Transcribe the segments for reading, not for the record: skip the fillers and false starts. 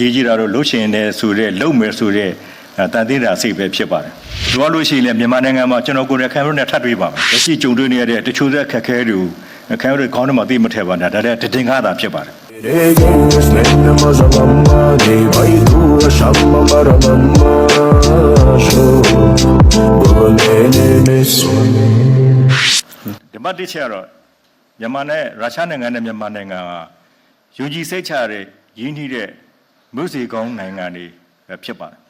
ရေးကြီးတာတော့လှုပ်ရှင်နေဆိုတဲ့လုံမယ်ဆိုတဲ့တန်သေးတာစိတ်ပဲဖြစ်ပါတယ်။လိုအပ်လို့ရှိရင်လည်းမြန်မာနိုင်ငံမှာကျွန်တော်ကိုယ်တိုင်ခံရတဲ့ထပ်တွေ့ပါမယ်။လက်ရှိကြုံတွေ့နေရတဲ့တချို့သက်ခက်ခဲတွေခံရတဲ့ခေါင်းထဲမှာသိမထည့်ပါနဲ့ဒါလည်းတင်ကားတာဖြစ်ပါတယ်။ ဒီမှာတိကျတော့မြန်မာနဲ့ရုရှားနိုင်ငံနဲ့မြန်မာနိုင်ငံဟာယုံကြည်စိတ်ချတဲ့ရင်းနှီးတဲ့မြို့စီကောင်းနိုင်ငံတွေဖြစ်ပါတယ်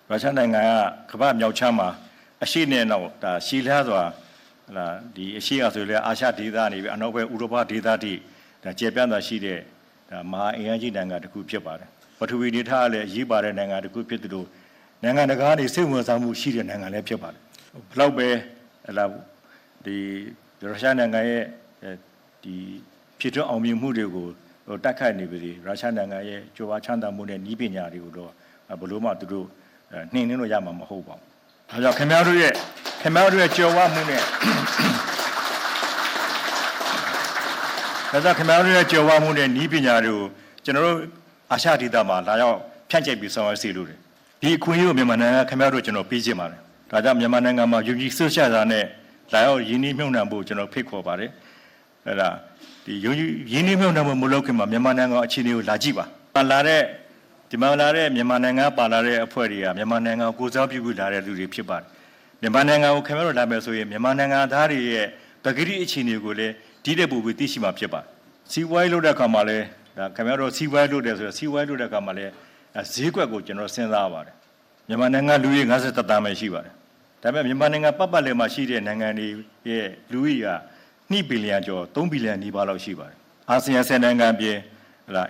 ရုရှားနိုင်ငံကကမ္ဘာမြောက်ချမ်းမှာအရှိနဲ့တော့ဒါရှီလျားစွာဒီအရှိရဆိုလေအာရှဒေသနေပြီးအနောက်ဘက်ဥရောပဒေသတိဒါကျေပြန့်တာရှိတဲ့ဒါမဟာအင်အားကြီးနိုင်ငံတစ်ခုဖြစ်ပါတယ်ပထဝီဒေသကလည်းအရေးပါတဲ့နိုင်ငံတစ်ခုဖြစ်သလိုနိုင်ငံတကာနေစိတ်ဝင်စားမှုရှိတဲ့နိုင်ငံလည်းဖြစ်ပါတယ်ဘလောက်ပဲဒီရုရှားနိုင်ငံရဲ့ဒီဖြစ်ထွန်းအောင်မြင်မှုတွေကိုတိုက်ခိုက်နေပြီရုရှားနိုင်ငံရဲ့ကြွယ်ဝချမ်းသာမှုနဲ့ဤပညာတွေကိုတော့ဘလို့မှသူတို့နှိမ်နှင်းလို့ရမှာမဟုတ်ပါဘူး။ဒါကြောင့်ခင်ဗျားတို့ရဲ့ကြွယ်ဝမှုနဲ့ဒါကြောင့်ခင်ဗျားတို့ရဲ့ကြွယ်ဝမှုနဲ့ဤပညာတွေကိုကျွန်တော်တို့အာရှဒေသမှာလာရောက်ဖြန့်ကျက်ပြီးဆောင်ရွက်စီလို့တယ်။ဒီအခွင့်အရေးကိုမြန်မာနိုင်ငံခင်ဗျားတို့ကျွန်တော်ပေးချင်ပါတယ်။ဒါကြောင့်မြန်မာနိုင်ငံမှာယုံကြည်စွတ်ချတာနဲ့လာရောက်ရင်းနှီးမြှုပ်နှံဖို့ကျွန်တော်ဖိတ်ခေါ်ပါတယ်။အဲ့ဒါဒီယုံကြည်ရင်းနှီးမြှုပ်နှံမှုမလုပ်ခင်မှာမြန်မာနိုင်ငံအခြေအနေကိုလာကြည့်ပါ။ပါလာတဲ့ဒီမှာလာတဲ့မြန်မာနိုင်ငံပါလာတဲ့အဖွဲ့တွေကမြန်မာနိုင်ငံကိုကိုစားပြုပြီးလာတဲ့လူတွေဖြစ်ပါတယ်။မြန်မာနိုင်ငံကိုခင်ဗျားတို့လာမယ်ဆိုရင်မြန်မာနိုင်ငံသားတွေရဲ့ပဂတိအခြေအနေကိုလည်းဒီတဲ့ပူပြီးသိရှိမှာဖြစ်ပါတယ်။စီးပွားရေးလုပ်တဲ့အခါမှာလည်းဒါခင်ဗျားတို့စီးပွားရေးလုပ်တယ်ဆိုတော့စီးပွားရေးလုပ်တဲ့အခါမှာလည်းဈေးကွက်ကိုကျွန်တော်စဉ်းစားပါတယ်။မြန်မာနိုင်ငံလူကြီး50တန်းပဲရှိပါတယ်။ဒါပေမဲ့မြန်မာနိုင်ငံပတ်လည်မှာရှိတဲ့နိုင်ငံတွေရဲ့လူကြီးက2 ဘီလီယံကျော်3 ဘီလီယံနီးပါးလောက်ရှိပါတယ်။အာဆီယံ10နိုင်ငံပြင်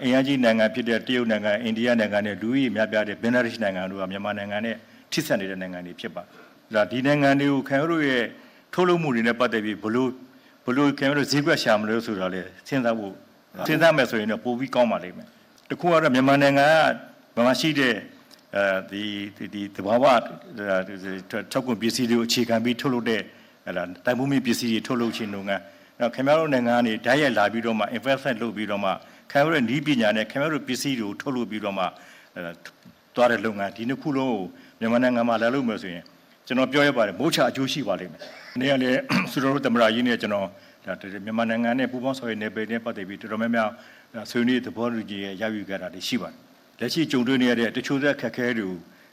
အင်အားကြီးနိုင်ငံဖြစ်တဲ့တရုတ်နိုင်ငံအိန္ဒိယနိုင်ငံနဲ့လူကြီးများပြားတဲ့ဘင်္ဂလားဒေ့ရှ်နိုင်ငံတို့ကမြန်မာနိုင်ငံနဲ့ထိစပ်နေတဲ့နိုင်ငံတွေဖြစ်ပါတယ်။ဒီနိုင်ငံတွေကိုခင်ဗျားတို့ရဲ့ထုတ်လုပ်မှုတွေနဲ့ပတ်သက်ပြီးဘလို့ခင်ဗျားတို့ဈေးကွက်ရှာမလို့ဆိုတာလေစဉ်းစားမယ်ဆိုရင်တော့ပိုပြီးကောင်းပါလိမ့်မယ်။တခုကတော့မြန်မာနိုင်ငံကဘာမှရှိတဲ့ဒီသဘာဝထုတ်ကုန်ပစ္စည်းတွေကိုအခြေခံပြီးထုတ်လုပ်တဲ့တိုင်ပုံးမီပစ္စည်းတွေထုတ်လုပ်ခြင်းလုပ်ငန်းခင်ဗျားတို့နိုင်ငံကနေဓာတ်ရိုက်လာပြီးတော့မှ investment လုပ်ပြီးတော့မှခင်ဗျားတို့နည်းပညာနဲ့ခင်ဗျားတို့ပစ္စည်းတွေကိုထုတ်လုပ်ပြီးတော့မှသွားတဲ့လုပ်ငန်းဒီနှစ်ခုလုံးကိုမြန်မာနိုင်ငံမှာလာလို့မယ်ဆိုရင်ကျွန်တော်ပြောရပါတယ်မိုးချအကျိုးရှိပါလိမ့်မယ်။ဒီကလည်းစူတော်တို့သမရာကြီးနဲ့ကျွန်တော်မြန်မာနိုင်ငံနဲ့ပူးပေါင်းဆောင်ရွက်နေပေတဲ့ပတ်သက်ပြီးတော်တော်များများဆွေးနွေးသဘောတူညီရယူကြတာတွေရှိပါတယ်။လက်ရှိကြုံတွေ့နေရတဲ့တချို့သက်ခက်ခဲတွေ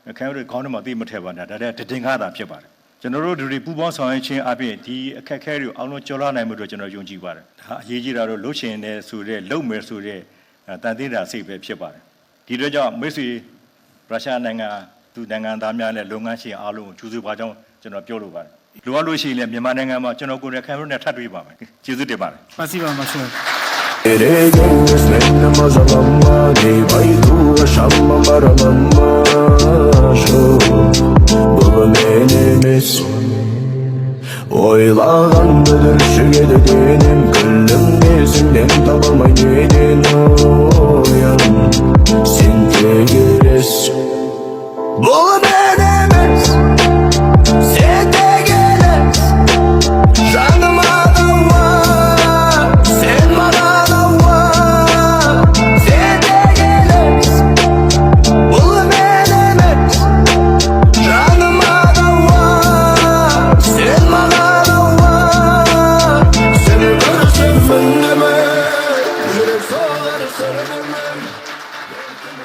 ကိုခင်ဗျားတို့ခေါင်းထဲမှာသိမထည့်ပါနဲ့ဒါလည်းတင်ကားတာဖြစ်ပါတယ်။ကျွန်တော်တို့ဒီပူးပေါင်းဆောင်ရွက်ခြင်းအပြင်ဒီအခက်အခဲတွေကိုအောင်လုံးကျော်လွှားနိုင်မှုတို့ကျွန်တော်ယုံကြည်ပါတယ်။ဒါအရေးကြီးတာတော့လှုပ်ရှင်နေဆိုတဲ့လုံမယ်ဆိုတဲ့တန်သေးတာစိတ်ပဲဖြစ်ပါတယ်။ဒီတော့ကြောင့်မိတ်ဆွေရုရှားနိုင်ငံသူနိုင်ငံသားများနဲ့လုပ်ငန်းရှင်အားလုံးကိုကျေးဇူးပါကြောင်းကျွန်တော်ပြောလိုပါတယ်။လိုအပ်လို့ရှိရင်လည်းမြန်မာနိုင်ငံမှာကျွန်တော်ကိုယ်တိုင်ခံရတဲ့ထပ်တွေ့ပါမယ်။ကျေးဇူးတင်ပါတယ်။ Спасибо вам большое.